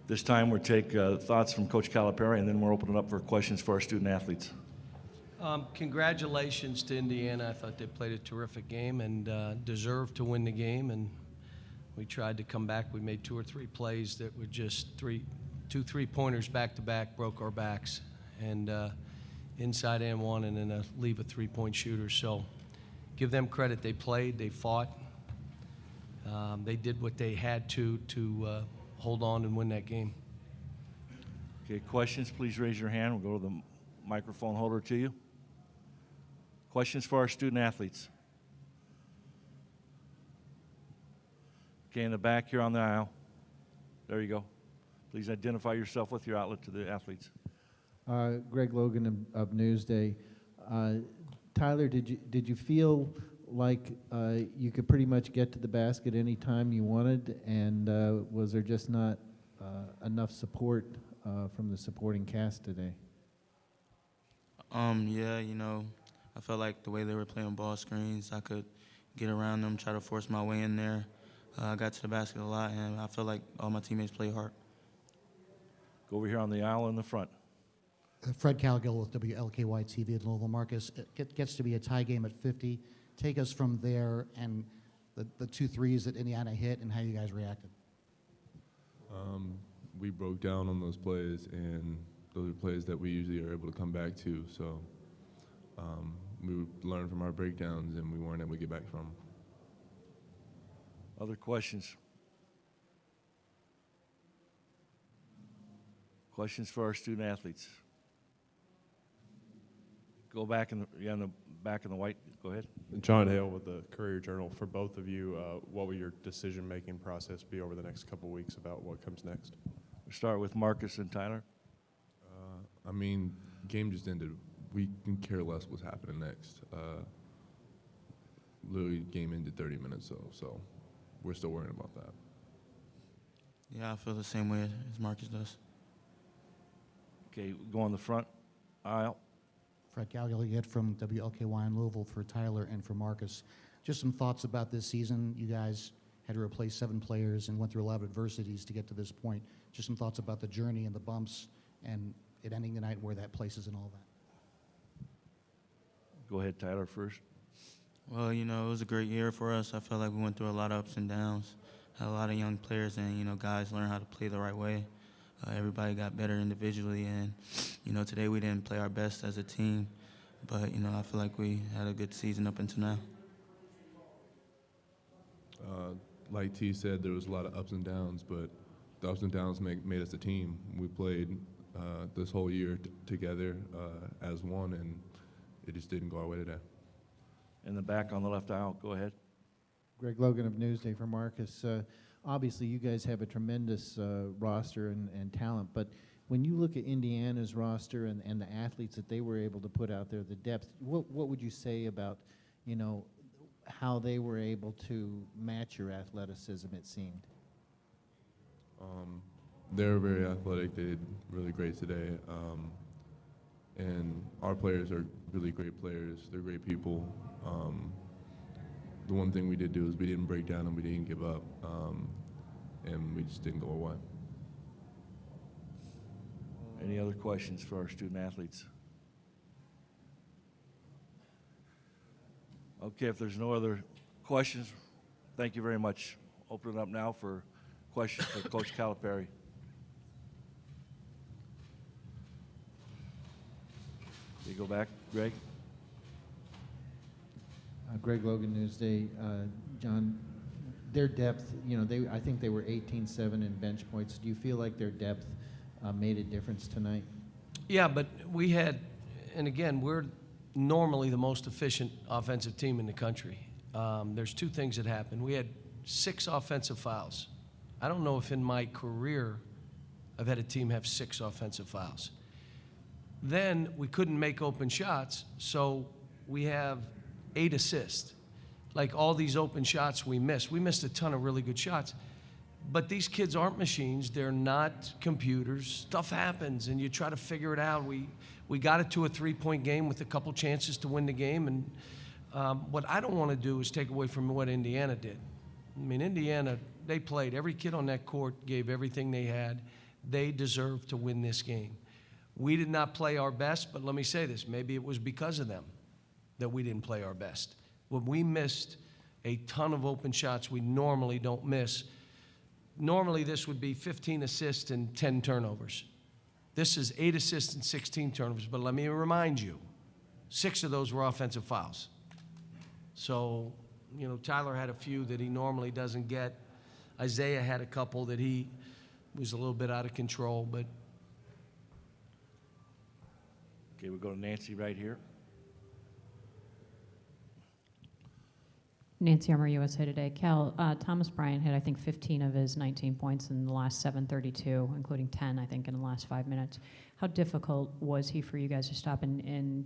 This time we'll take thoughts from Coach Calipari, and then we're opening up for questions for our student athletes. Congratulations to Indiana. I thought they played a terrific game and deserved to win the game. And we tried to come back. We made 2 or 3 plays that were just 2 3-pointers back-to-back, broke our backs. And inside and one, and then leave a 3-point shooter. So give them credit. They played. They fought. They did what they had to hold on and win that game. Okay, questions, please raise your hand. We'll go to the microphone holder to you. Questions for our student athletes? Okay, in the back here on the aisle. There you go. Please identify yourself with your outlet to the athletes. Greg Logan of Newsday. Tyler, did you feel like you could pretty much get to the basket any time you wanted, and was there just not enough support from the supporting cast today? Yeah, you know, I felt like the way they were playing ball screens, I could get around them, try to force my way in there. I got to the basket a lot, and I felt like all my teammates played hard. Go over here on the aisle in the front. Fred Calgill with WLKY TV in Louisville. Marcus, it gets to be a tie game at 50. Take us from there and the 2 threes that Indiana hit and how you guys reacted. We broke down on those plays, and those are plays that we usually are able to come back to. So we learned from our breakdowns, and we weren't able to get back from them. Other questions? Questions for our student athletes? Go back in the back in the white. Go ahead. John Hale with the Courier Journal. For both of you, what will your decision-making process be over the next couple of weeks about what comes next? We'll start with Marcus and Tyler. I mean, game just ended. We can care less what's happening next. Literally, game ended 30 minutes ago, so we're still worrying about that. Yeah, I feel the same way as Marcus does. Okay, go on the front aisle. Fred Calgill again from WLKY in Louisville for Tyler and for Marcus. Just some thoughts about this season. You guys had to replace 7 players and went through a lot of adversities to get to this point. Just some thoughts about the journey and the bumps and it ending the night where that places and all that. Go ahead, Tyler, first. Well, you know, it was a great year for us. I felt like we went through a lot of ups and downs. Had a lot of young players, and, you know, guys learned how to play the right way. Everybody got better individually, and, you know, today we didn't play our best as a team. But, you know, I feel like we had a good season up until now. Like T said, there was a lot of ups and downs, but the ups and downs made us a team. We played this whole year together as one, and it just didn't go our way today. In the back on the left aisle, go ahead. Greg Logan of Newsday for Marcus. Obviously, you guys have a tremendous roster and talent, but when you look at Indiana's roster and the athletes that they were able to put out there, the depth, what would you say about, you know, how they were able to match your athleticism, it seemed? They were very athletic. They did really great today. And our players are really great players. They're great people. The one thing we did do is we didn't break down and we didn't give up. And we just didn't go away. Any other questions for our student athletes? Okay, if there's no other questions, thank you very much. Open it up now for questions for Coach Calipari. You go back, Greg. Greg Logan, Newsday. John, their depth, you know, I think they were 18-7 in bench points. Do you feel like their depth made a difference tonight? Yeah, but we had, and again, we're normally the most efficient offensive team in the country. There's 2 things that happened. We had 6 offensive fouls. I don't know if in my career I've had a team have 6 offensive fouls. Then we couldn't make open shots, so we have 8 assists. Like all these open shots we missed. We missed a ton of really good shots. But these kids aren't machines. They're not computers. Stuff happens, and you try to figure it out. We got it to a 3-point game with a couple chances to win the game. And what I don't want to do is take away from what Indiana did. I mean, Indiana, they played. Every kid on that court gave everything they had. They deserve to win this game. We did not play our best, but let me say this, maybe it was because of them that we didn't play our best. When we missed a ton of open shots we normally don't miss, normally this would be 15 assists and 10 turnovers. This is 8 assists and 16 turnovers, but let me remind you, 6 of those were offensive fouls. So, you know, Tyler had a few that he normally doesn't get. Isaiah had a couple that he was a little bit out of control, but. Okay, we'll go to Nancy right here. Nancy Armour, USA Today. Cal, Thomas Bryant had, I think, 15 of his 19 points in the last 7:32, including 10, I think, in the last 5 minutes. How difficult was he for you guys to stop, and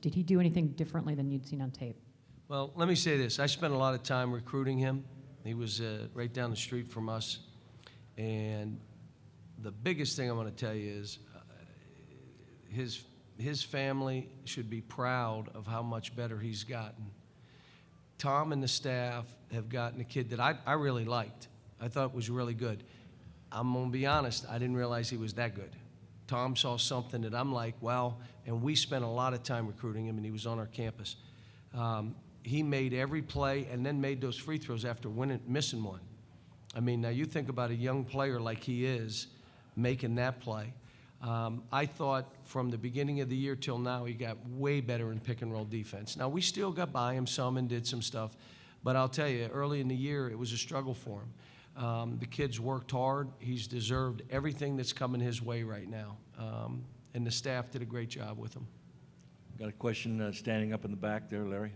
did he do anything differently than you'd seen on tape? Well, let me say this. I spent a lot of time recruiting him. He was right down the street from us. And the biggest thing I want to tell you is his family should be proud of how much better he's gotten. Tom and the staff have gotten a kid that I really liked. I thought was really good. I'm going to be honest, I didn't realize he was that good. Tom saw something that I'm like, well, and we spent a lot of time recruiting him, and he was on our campus. He made every play and then made those free throws after missing one. I mean, now you think about a young player like he is making that play. I thought from the beginning of the year till now, he got way better in pick and roll defense. Now, we still got by him some and did some stuff, but I'll tell you, early in the year, it was a struggle for him. The kid's worked hard. He's deserved everything that's coming his way right now, and the staff did a great job with him. Got a question standing up in the back there, Larry.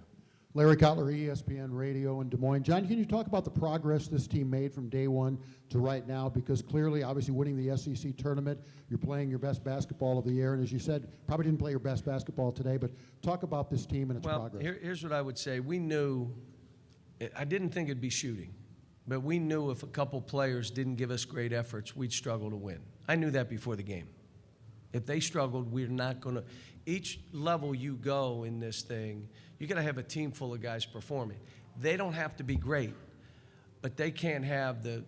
Larry Cutler, ESPN Radio in Des Moines. John, can you talk about the progress this team made from day one to right now? Because clearly, obviously, winning the SEC tournament, you're playing your best basketball of the year. And as you said, probably didn't play your best basketball today, but talk about this team and its progress. Well, here's what I would say. We knew, I didn't think it'd be shooting, but we knew if a couple players didn't give us great efforts, we'd struggle to win. I knew that before the game. If they struggled, we're not going to. Each level you go in this thing, you got to have a team full of guys performing. They don't have to be great, but they can't have the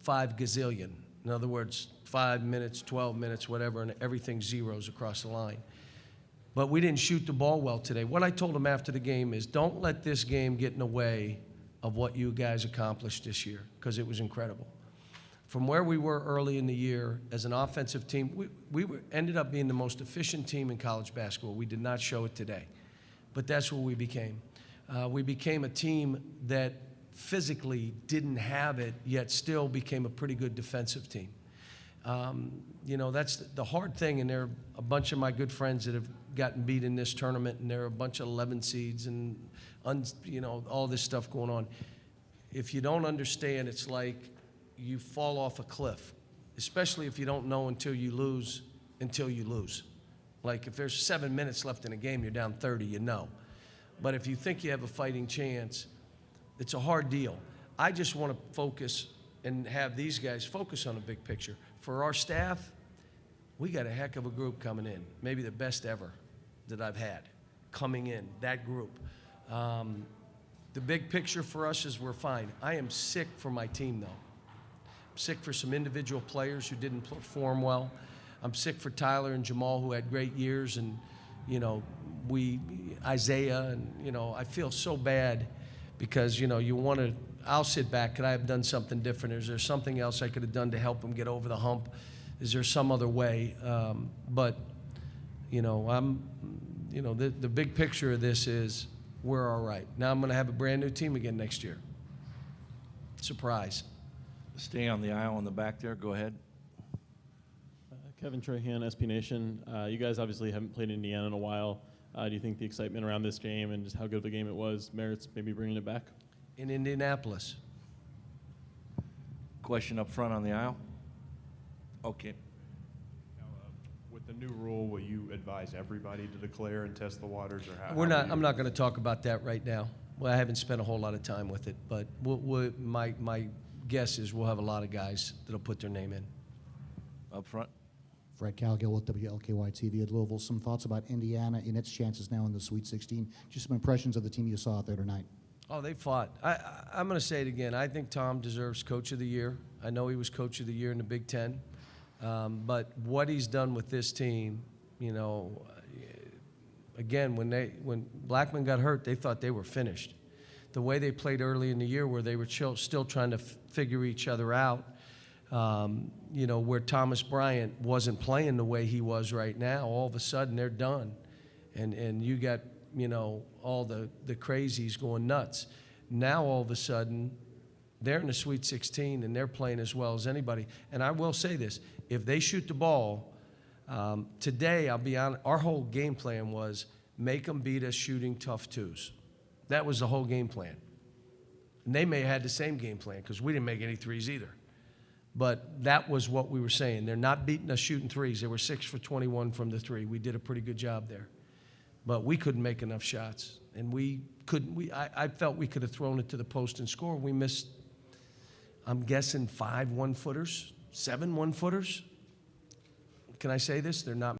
5 gazillion. In other words, 5 minutes, 12 minutes, whatever, and everything zeros across the line. But we didn't shoot the ball well today. What I told them after the game is don't let this game get in the way of what you guys accomplished this year, because it was incredible. From where we were early in the year as an offensive team, we ended up being the most efficient team in college basketball. We did not show it today, but that's what we became. We became a team that physically didn't have it, yet still became a pretty good defensive team. You know, that's the hard thing, and there are a bunch of my good friends that have gotten beat in this tournament, and there are a bunch of 11 seeds and, you know, all this stuff going on. If you don't understand, it's like you fall off a cliff, especially if you don't know until you lose. Like if there's 7 minutes left in a game, you're down 30, you know. But if you think you have a fighting chance, it's a hard deal. I just want to focus and have these guys focus on a big picture. For our staff, we got a heck of a group coming in, maybe the best ever that I've had coming in, that group. The big picture for us is we're fine. I am sick for my team, though. I'm sick for some individual players who didn't perform well. I'm sick for Tyler and Jamal, who had great years, and, you know, Isaiah, and, you know, I feel so bad because, you know, I'll sit back. Could I have done something different? Is there something else I could have done to help him get over the hump? Is there some other way? But, you know, the big picture of this is we're all right. Now I'm going to have a brand new team again next year. Surprise. Stay on the aisle in the back there. Go ahead. Kevin Trahan, SB Nation. You guys obviously haven't played Indiana in a while. Do you think the excitement around this game and just how good of a game it was merits maybe bringing it back? In Indianapolis. Question up front on the aisle. Okay. Now, with the new rule, will you advise everybody to declare and test the waters, or how? I'm not going to talk about that right now. Well, I haven't spent a whole lot of time with it, but my guess is we'll have a lot of guys that'll put their name in. Up front. Fred Calgill with WLKY TV at Louisville. Some thoughts about Indiana and its chances now in the Sweet 16. Just some impressions of the team you saw out there tonight. Oh, they fought. I'm going to say it again. I think Tom deserves Coach of the Year. I know he was Coach of the Year in the Big Ten. But what he's done with this team, you know, again, when Blackman got hurt, they thought they were finished. The way they played early in the year, where they were still trying to figure each other out, you know, where Thomas Bryant wasn't playing the way he was right now, all of a sudden they're done. And you got, you know, all the crazies going nuts. Now all of a sudden, they're in the Sweet 16 and they're playing as well as anybody. And I will say this, if they shoot the ball, today, I'll be honest, our whole game plan was make them beat us shooting tough twos. That was the whole game plan. And they may have had the same game plan because we didn't make any threes either. But that was what we were saying. They're not beating us shooting threes. They were 6 for 21 from the three. We did a pretty good job there. But we couldn't make enough shots. And we couldn't. I felt we could have thrown it to the post and scored. We missed, I'm guessing, 5 one-footers, 7 one-footers. Can I say this? They're not